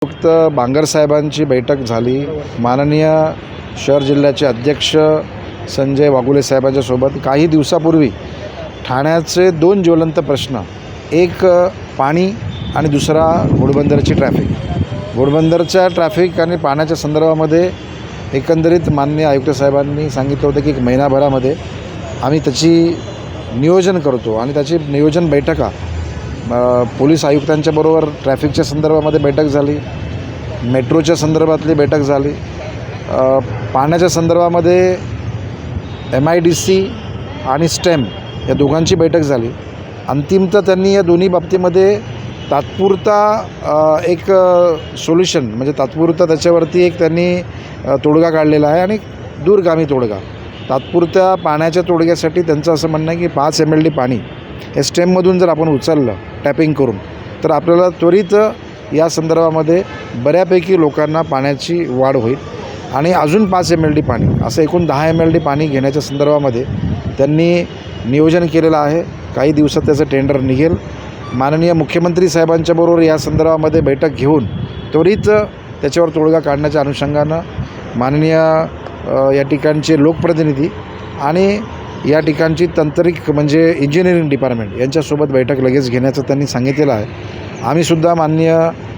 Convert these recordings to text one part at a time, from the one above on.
फक्त बांगर साहेबांची बैठक झाली। माननीय शहर जिल्ह्याचे अध्यक्ष संजय वाघुले साहेबांच्या सोबत काही दिवसापूर्वी ठाण्याचे दोन ज्वलंत प्रश्न, एक पाणी आणि दुसरा घोडबंदरची ट्रॅफिक। घोडबंदरच्या ट्रॅफिक आणि पाण्याच्या संदर्भामध्ये एकंदरीत माननीय आयुक्त साहेबांनी सांगितलं होतं की 1 महिनाभरामध्ये आम्ही त्याची नियोजन करतो आणि त्याची नियोजन बैठका पोलीस आयुक्तांच्या बरोबर ट्रॅफिकच्या संदर्भामध्ये बैठक झाली, मेट्रोच्या संदर्भातली बैठक झाली, पाण्याच्या संदर्भामध्ये MIDC आणि स्टेम या दोघांची बैठक झाली। अंतिमतः त्यांनी या दोन्ही बाबतीमध्ये तात्पुरता एक सोल्युशन म्हणजे तात्पुरता त्याच्यावरती एक त्यांनी तोडगा काढलेला आहे आणि दूरगामी तोडगा। तात्पुरत्या पाण्याच्या तोडग्यासाठी त्यांचं असं म्हणणं आहे की 5 MLD पाणी हे स्टेममधून जर आपण उचललं टॅपिंग करून तर आपल्याला त्वरित या संदर्भामध्ये बऱ्यापैकी लोकांना पाण्याची वाढ होईल आणि अजून 5 MLD पाणी असं एकूण 10 MLD पाणी घेण्याच्या संदर्भामध्ये त्यांनी नियोजन केलेलं आहे। काही दिवसात त्याचं टेंडर निघेल। माननीय मुख्यमंत्री साहेबांच्याबरोबर या संदर्भामध्ये बैठक घेऊन त्वरित त्याच्यावर तोडगा काढण्याच्या अनुषंगानं माननीय या ठिकाणचे लोकप्रतिनिधी आणि या ठिकाणची तांत्रिक म्हणजे इंजिनिअरिंग डिपार्टमेंट यांच्यासोबत बैठक लगेच घेण्याचं त्यांनी सांगितलेलं आहे। आम्हीसुद्धा माननीय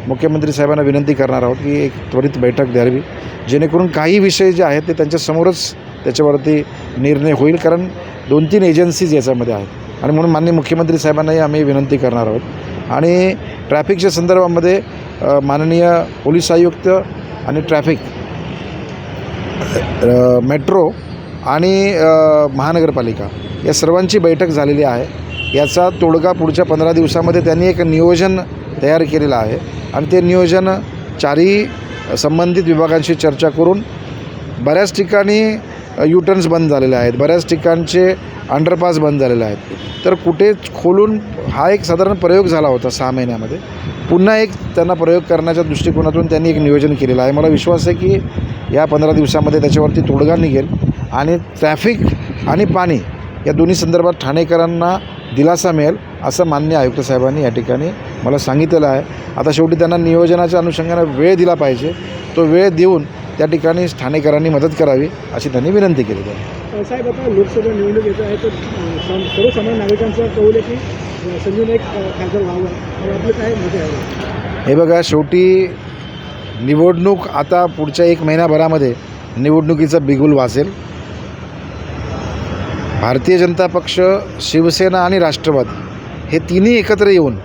मुख्यमंत्री साहेबांना विनंती करणार आहोत की एक त्वरित बैठक द्यावी, जेणेकरून काही विषय जे आहेत ते त्यांच्यासमोरच त्याच्यावरती निर्णय होईल, कारण 2-3 एजन्सीज याच्यामध्ये आहेत आणि म्हणून माननीय मुख्यमंत्री साहेबांनाही आम्ही विनंती करणार आहोत। आणि ट्रॅफिकच्या संदर्भामध्ये माननीय पोलीस आयुक्त आणि ट्रॅफिक मेट्रो आणि महानगरपालिका या सर्वांची बैठक झालेली आहे। याचा तोडगा पुढच्या 15 दिवसामध्ये त्यांनी एक नियोजन तयार केलेलं आहे आणि ते नियोजन 4ही संबंधित विभागांशी चर्चा करून बऱ्याच ठिकाणी U-टर्न्स बंद झालेले आहेत, बऱ्याच ठिकाणचे अंडरपास बंद झालेले आहेत, तर कुठे खोलून हा एक साधारण प्रयोग झाला होता 6 महिन्यामध्ये, पुन्हा एक त्यांना प्रयोग करण्याच्या दृष्टिकोनातून त्यांनी एक नियोजन केलेलं आहे। मला विश्वास आहे की या 15 दिवसामध्ये त्याच्यावरती तोडगा निघेल आणि ट्रॅफिक आणि पाणी या दोन्ही संदर्भात ठाणेकरांना दिलासा मिळेल असं माननीय आयुक्त साहेबांनी या ठिकाणी मला सांगितलेलं आहे। आता शेवटी त्यांना नियोजनाच्या अनुषंगाने वेळ दिला पाहिजे, तो वेळ देऊन त्या ठिकाणी ठाणेकरांनी मदत करावी अशी त्यांनी विनंती केली आहे। साहेब, आता लोकसभा निवडणूक येत आहे तर सर्वसामान्य नागरिकांचा कौल आहे की संजय नाईक खासदार व्हावं, आपलं काय मत आहे? हे बघा, शेवटी निवडणूक आता पुढच्या 1 महिनाभरामध्ये निवडणुकीचं बिगुल वाजेल। भारतीय जनता पक्ष, शिवसेना आणि राष्ट्रवादी हे तिन्ही एकत्र येऊन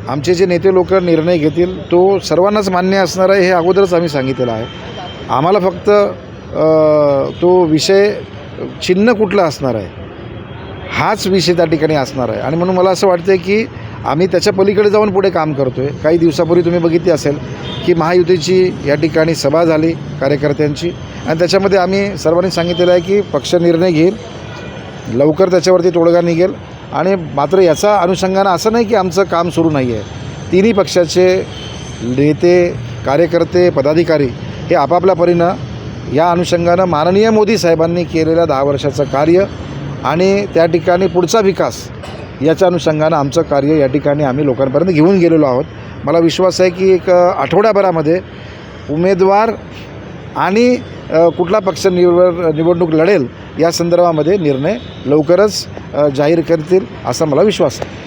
आमचे जे नेते लोक निर्णय घेतील तो सर्वांनाच मान्य असणार आहे, हे अगोदरच आम्ही सांगितलेलं आहे। आम्हाला फक्त तो विषय चिन्ह कुठलं असणार आहे हाच विषय त्या ठिकाणी असणार आहे आणि म्हणून मला असं वाटतं की आम्ही त्याच्या पलीकडे जाऊन पुढे काम करतो आहे। काही दिवसापूर्वी तुम्ही बघितली असेल की महायुतीची या ठिकाणी सभा झाली कार्यकर्त्यांची आणि त्याच्यामध्ये आम्ही सर्वांनी सांगितलेलं आहे की पक्ष निर्णय घेईल, लवकर त्याच्यावरती तोडगा निघेल आणि मात्र याचा अनुषंगानं असं नाही की आमचं काम सुरू नाही आहे। तिन्ही पक्षाचे नेते, कार्यकर्ते, पदाधिकारी हे आपापल्या परीनं या अनुषंगानं माननीय मोदी साहेबांनी केलेल्या 10 वर्षाचं कार्य आणि त्या ठिकाणी पुढचा विकास याच्या अनुषंगानं आमचं कार्य या ठिकाणी आम्ही लोकांपर्यंत घेऊन गेलेलो आहोत। मला विश्वास आहे की एक आठवड्याभरामध्ये उमेदवार आणि कुठला पक्ष निवडणूक लढेल या संदर्भामध्ये निर्णय लवकरच जाहीर करतील असा मला विश्वास आहे।